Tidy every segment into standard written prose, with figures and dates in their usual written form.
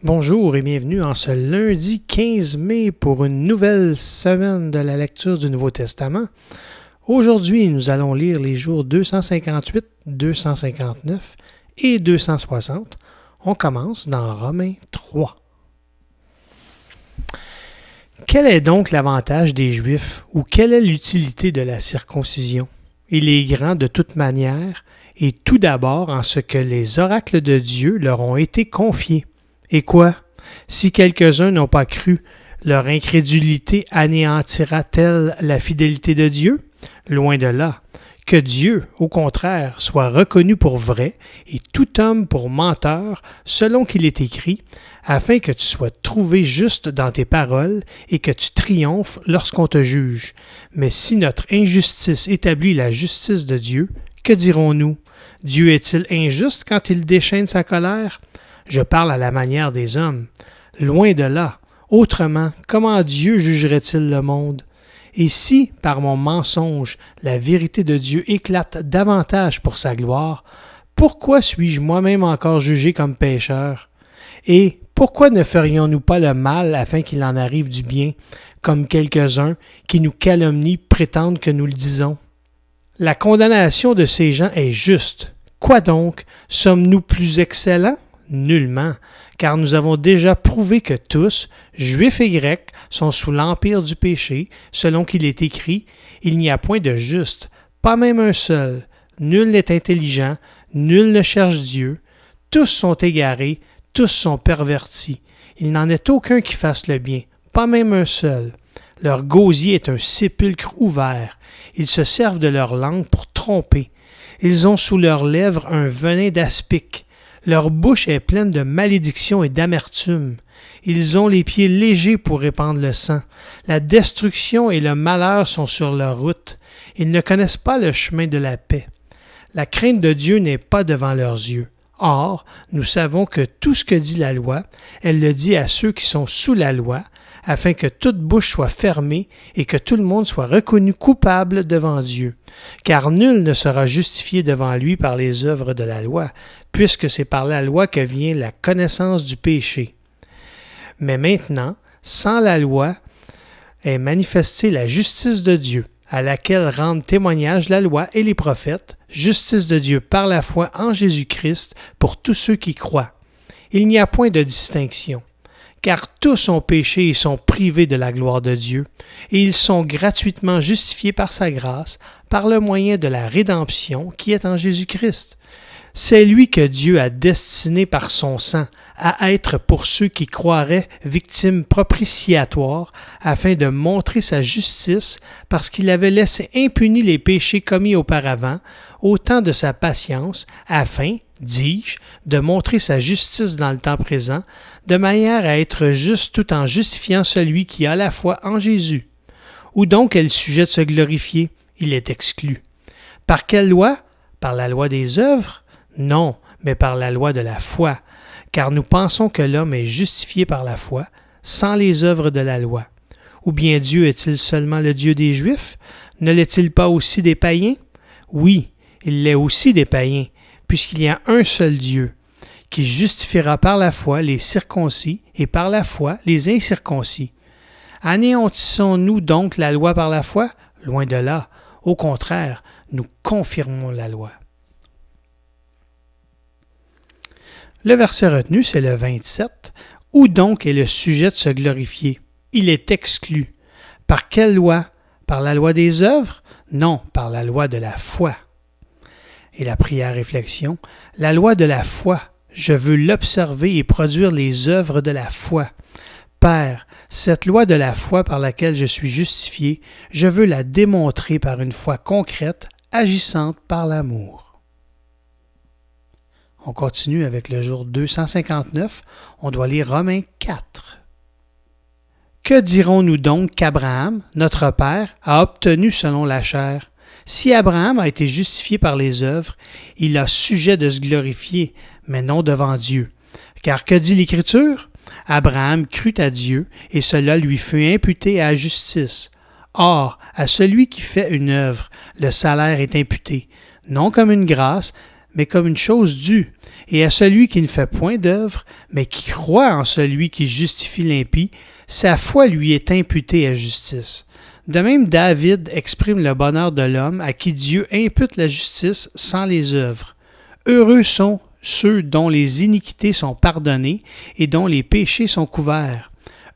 Bonjour et bienvenue en ce lundi 15 mai pour une nouvelle semaine de la lecture du Nouveau Testament. Aujourd'hui, nous allons lire les jours 258, 259 et 260. On commence dans Romains 3. Quel est donc l'avantage des Juifs ou quelle est l'utilité de la circoncision? Il est grand de toute manière et tout d'abord en ce que les oracles de Dieu leur ont été confiés. Et quoi? Si quelques-uns n'ont pas cru, leur incrédulité anéantira-t-elle la fidélité de Dieu? Loin de là. Que Dieu, au contraire, soit reconnu pour vrai et tout homme pour menteur, selon qu'il est écrit, afin que tu sois trouvé juste dans tes paroles et que tu triomphes lorsqu'on te juge. Mais si notre injustice établit la justice de Dieu, que dirons-nous? Dieu est-il injuste quand il déchaîne sa colère? Je parle à la manière des hommes. Loin de là. Autrement, comment Dieu jugerait-il le monde? Et si, par mon mensonge, la vérité de Dieu éclate davantage pour sa gloire, pourquoi suis-je moi-même encore jugé comme pécheur? Et pourquoi ne ferions-nous pas le mal afin qu'il en arrive du bien, comme quelques-uns qui nous calomnient prétendent que nous le disons? La condamnation de ces gens est juste. Quoi donc? Sommes-nous plus excellents? Nullement, car nous avons déjà prouvé que tous, Juifs et Grecs, sont sous l'empire du péché, selon qu'il est écrit, il n'y a point de juste, pas même un seul, nul n'est intelligent, nul ne cherche Dieu, tous sont égarés, tous sont pervertis, il n'en est aucun qui fasse le bien, pas même un seul. Leur gosier est un sépulcre ouvert, ils se servent de leur langue pour tromper, ils ont sous leurs lèvres un venin d'aspic. Leur bouche est pleine de malédiction et d'amertume. Ils ont les pieds légers pour répandre le sang. La destruction et le malheur sont sur leur route. Ils ne connaissent pas le chemin de la paix. La crainte de Dieu n'est pas devant leurs yeux. Or, nous savons que tout ce que dit la loi, elle le dit à ceux qui sont sous la loi, afin que toute bouche soit fermée et que tout le monde soit reconnu coupable devant Dieu. Car nul ne sera justifié devant lui par les œuvres de la loi, puisque c'est par la loi que vient la connaissance du péché. Mais maintenant, sans la loi, est manifestée la justice de Dieu, à laquelle rendent témoignage la loi et les prophètes, justice de Dieu par la foi en Jésus-Christ pour tous ceux qui croient. Il n'y a point de distinction. Car tous ont péché et sont privés de la gloire de Dieu, et ils sont gratuitement justifiés par sa grâce, par le moyen de la rédemption qui est en Jésus-Christ. C'est lui que Dieu a destiné par son sang à être pour ceux qui croiraient victime propitiatoire, afin de montrer sa justice, parce qu'il avait laissé impunis les péchés commis auparavant, au temps de sa patience, afin, dis-je, de montrer sa justice dans le temps présent, de manière à être juste tout en justifiant celui qui a la foi en Jésus. Où donc est le sujet de se glorifier? Il est exclu. Par quelle loi? Par la loi des œuvres? Non, mais par la loi de la foi, car nous pensons que l'homme est justifié par la foi, sans les œuvres de la loi. Ou bien Dieu est-il seulement le Dieu des Juifs? Ne l'est-il pas aussi des païens? Oui, il l'est aussi des païens, puisqu'il y a un seul Dieu, qui justifiera par la foi les circoncis et par la foi les incirconcis. Anéantissons-nous donc la loi par la foi? Loin de là. Au contraire, nous confirmons la loi. Le verset retenu, c'est le 27. Où donc est le sujet de se glorifier? Il est exclu. Par quelle loi? Par la loi des œuvres? Non, par la loi de la foi. Et la prière réflexion, la loi de la foi, je veux l'observer et produire les œuvres de la foi. Père, cette loi de la foi par laquelle je suis justifié, je veux la démontrer par une foi concrète, agissante par l'amour. On continue avec le jour 259, on doit lire Romains 4. Que dirons-nous donc qu'Abraham, notre Père, a obtenu selon la chair? Si Abraham a été justifié par les œuvres, il a sujet de se glorifier, mais non devant Dieu. Car que dit l'Écriture? Abraham crut à Dieu, et cela lui fut imputé à la justice. Or, à celui qui fait une œuvre, le salaire est imputé, non comme une grâce, mais comme une chose due, et à celui qui ne fait point d'œuvre, mais qui croit en celui qui justifie l'impie, sa foi lui est imputée à justice. De même, David exprime le bonheur de l'homme à qui Dieu impute la justice sans les œuvres. Heureux sont ceux dont les iniquités sont pardonnées et dont les péchés sont couverts.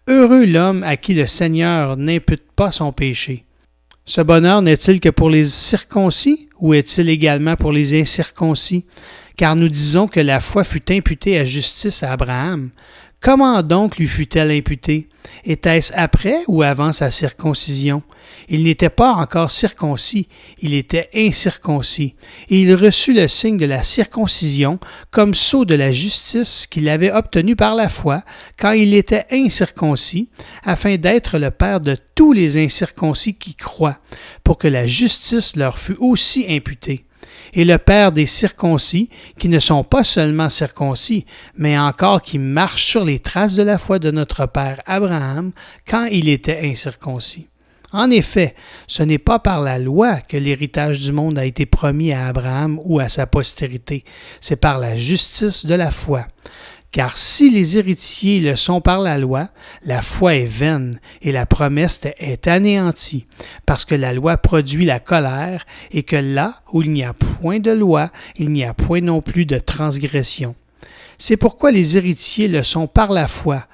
Heureux l'homme à qui le Seigneur n'impute pas son péché. Ce bonheur n'est-il que pour les circoncis ou est-il également pour les incirconcis? Car nous disons que la foi fut imputée à justice à Abraham. Comment donc lui fut-elle imputée? Était-ce après ou avant sa circoncision? Il n'était pas encore circoncis, il était incirconcis, et il reçut le signe de la circoncision comme sceau de la justice qu'il avait obtenu par la foi quand il était incirconcis, afin d'être le père de tous les incirconcis qui croient, pour que la justice leur fût aussi imputée. Et le père des circoncis, qui ne sont pas seulement circoncis, mais encore qui marchent sur les traces de la foi de notre père Abraham quand il était incirconcis. En effet, ce n'est pas par la loi que l'héritage du monde a été promis à Abraham ou à sa postérité, c'est par la justice de la foi. Car si les héritiers le sont par la foi est vaine et la promesse est anéantie, parce que la loi produit la colère et que là où il n'y a point de loi, il n'y a point non plus de transgression. C'est pourquoi les héritiers le sont par la foi,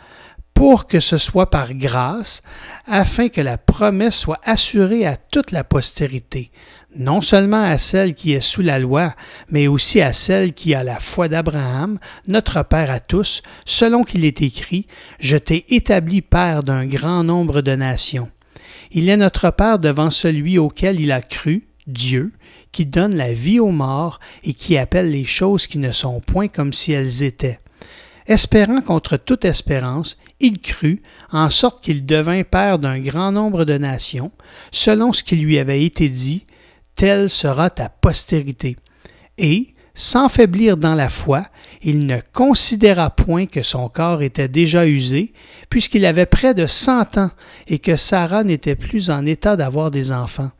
pour que ce soit par grâce, afin que la promesse soit assurée à toute la postérité, non seulement à celle qui est sous la loi, mais aussi à celle qui a la foi d'Abraham, notre Père à tous, selon qu'il est écrit, « Je t'ai établi Père d'un grand nombre de nations. » Il est notre Père devant celui auquel il a cru, Dieu, qui donne la vie aux morts et qui appelle les choses qui ne sont point comme si elles étaient. Espérant contre toute espérance, il crut, en sorte qu'il devint père d'un grand nombre de nations, selon ce qui lui avait été dit, telle sera ta postérité. Et, sans faiblir dans la foi, il ne considéra point que son corps était déjà usé, puisqu'il avait près de 100 ans et que Sarah n'était plus en état d'avoir des enfants.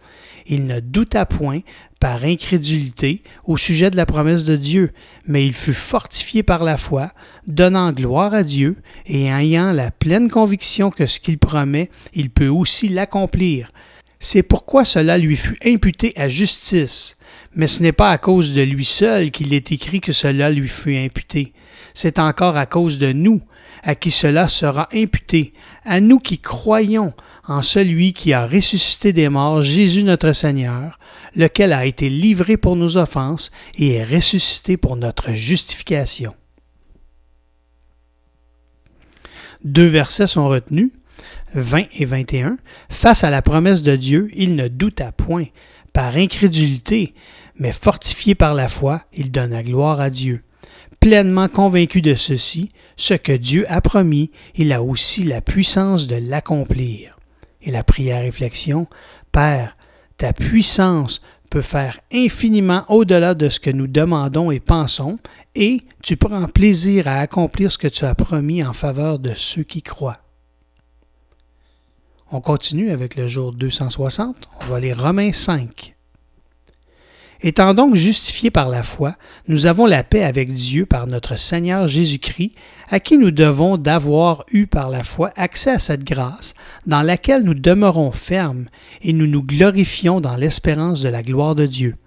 Il ne douta point, par incrédulité, au sujet de la promesse de Dieu, mais il fut fortifié par la foi, donnant gloire à Dieu et ayant la pleine conviction que ce qu'il promet, il peut aussi l'accomplir. C'est pourquoi cela lui fut imputé à justice. Mais ce n'est pas à cause de lui seul qu'il est écrit que cela lui fut imputé. C'est encore à cause de nous, à qui cela sera imputé, à nous qui croyons en celui qui a ressuscité des morts, Jésus notre Seigneur, lequel a été livré pour nos offenses et est ressuscité pour notre justification. 2 versets sont retenus, 20 et 21. Face à la promesse de Dieu, il ne douta point, par incrédulité, mais fortifié par la foi, il donna gloire à Dieu. Pleinement convaincu de ceci, ce que Dieu a promis, il a aussi la puissance de l'accomplir. Et la prière-réflexion, Père, ta puissance peut faire infiniment au-delà de ce que nous demandons et pensons, et tu prends plaisir à accomplir ce que tu as promis en faveur de ceux qui croient. On continue avec le jour 260, on va lire Romains 5. Étant donc justifiés par la foi, nous avons la paix avec Dieu par notre Seigneur Jésus-Christ, à qui nous devons d'avoir eu par la foi accès à cette grâce, dans laquelle nous demeurons fermes et nous nous glorifions dans l'espérance de la gloire de Dieu.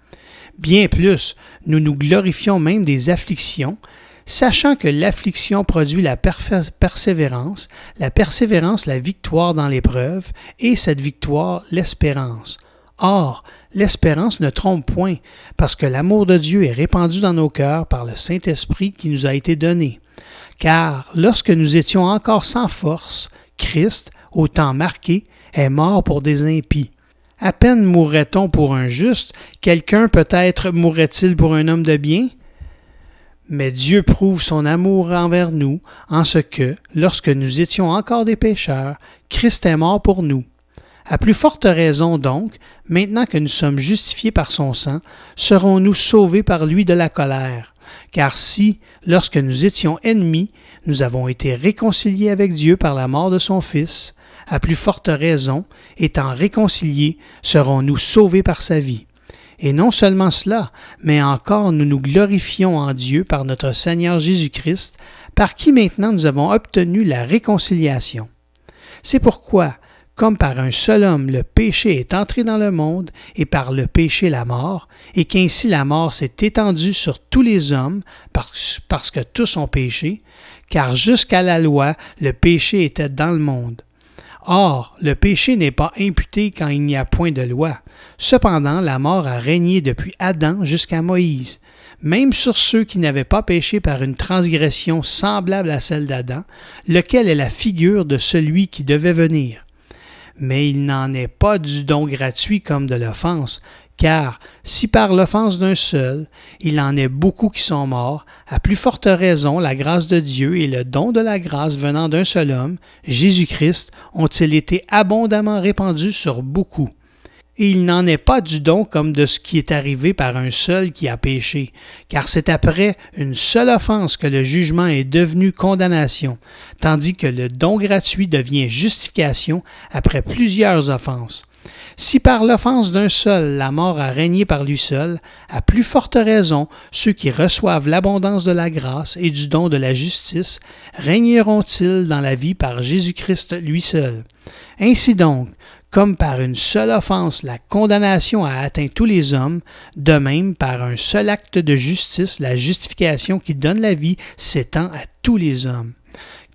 Bien plus, nous nous glorifions même des afflictions, sachant que l'affliction produit la persévérance la victoire dans l'épreuve, et cette victoire l'espérance. Or, l'espérance ne trompe point, parce que l'amour de Dieu est répandu dans nos cœurs par le Saint-Esprit qui nous a été donné. Car lorsque nous étions encore sans force, Christ, au temps marqué, est mort pour des impies. À peine mourrait-on pour un juste, quelqu'un peut-être mourrait-il pour un homme de bien? Mais Dieu prouve son amour envers nous, en ce que, lorsque nous étions encore des pécheurs, Christ est mort pour nous. À plus forte raison donc, maintenant que nous sommes justifiés par son sang, serons-nous sauvés par lui de la colère. Car si, lorsque nous étions ennemis, nous avons été réconciliés avec Dieu par la mort de son Fils, à plus forte raison, étant réconciliés, serons-nous sauvés par sa vie. Et non seulement cela, mais encore nous nous glorifions en Dieu par notre Seigneur Jésus-Christ, par qui maintenant nous avons obtenu la réconciliation. C'est pourquoi, comme par un seul homme le péché est entré dans le monde, et par le péché la mort, et qu'ainsi la mort s'est étendue sur tous les hommes, parce que tous ont péché, car jusqu'à la loi, le péché était dans le monde. Or, le péché n'est pas imputé quand il n'y a point de loi. Cependant, la mort a régné depuis Adam jusqu'à Moïse, même sur ceux qui n'avaient pas péché par une transgression semblable à celle d'Adam, lequel est la figure de celui qui devait venir. Mais il n'en est pas du don gratuit comme de l'offense, car si par l'offense d'un seul, il en est beaucoup qui sont morts, à plus forte raison la grâce de Dieu et le don de la grâce venant d'un seul homme, Jésus-Christ, ont-ils été abondamment répandus sur beaucoup. Et il n'en est pas du don comme de ce qui est arrivé par un seul qui a péché, car c'est après une seule offense que le jugement est devenu condamnation, tandis que le don gratuit devient justification après plusieurs offenses. Si par l'offense d'un seul la mort a régné par lui seul, à plus forte raison, ceux qui reçoivent l'abondance de la grâce et du don de la justice régneront-ils dans la vie par Jésus-Christ lui seul. Ainsi donc, comme par une seule offense la condamnation a atteint tous les hommes, de même par un seul acte de justice la justification qui donne la vie s'étend à tous les hommes.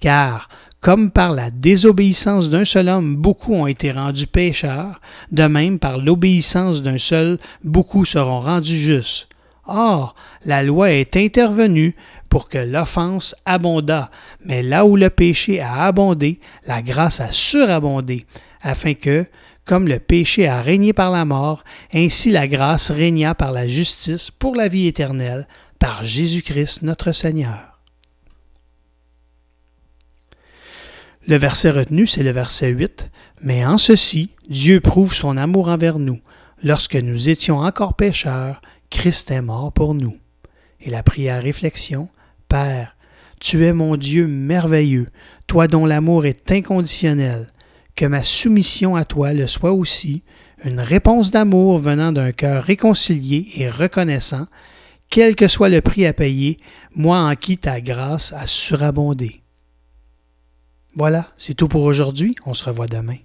Car, comme par la désobéissance d'un seul homme beaucoup ont été rendus pécheurs, de même par l'obéissance d'un seul beaucoup seront rendus justes. Or, la loi est intervenue pour que l'offense abondât, mais là où le péché a abondé, la grâce a surabondé, afin que, comme le péché a régné par la mort, ainsi la grâce régna par la justice pour la vie éternelle, par Jésus-Christ notre Seigneur. Le verset retenu, c'est le verset 8. « Mais en ceci, Dieu prouve son amour envers nous. Lorsque nous étions encore pécheurs, Christ est mort pour nous. » Et la prière réflexion, « Père, tu es mon Dieu merveilleux, toi dont l'amour est inconditionnel. Que ma soumission à toi le soit aussi, une réponse d'amour venant d'un cœur réconcilié et reconnaissant, quel que soit le prix à payer, moi en qui ta grâce a surabondé. » Voilà, c'est tout pour aujourd'hui. On se revoit demain.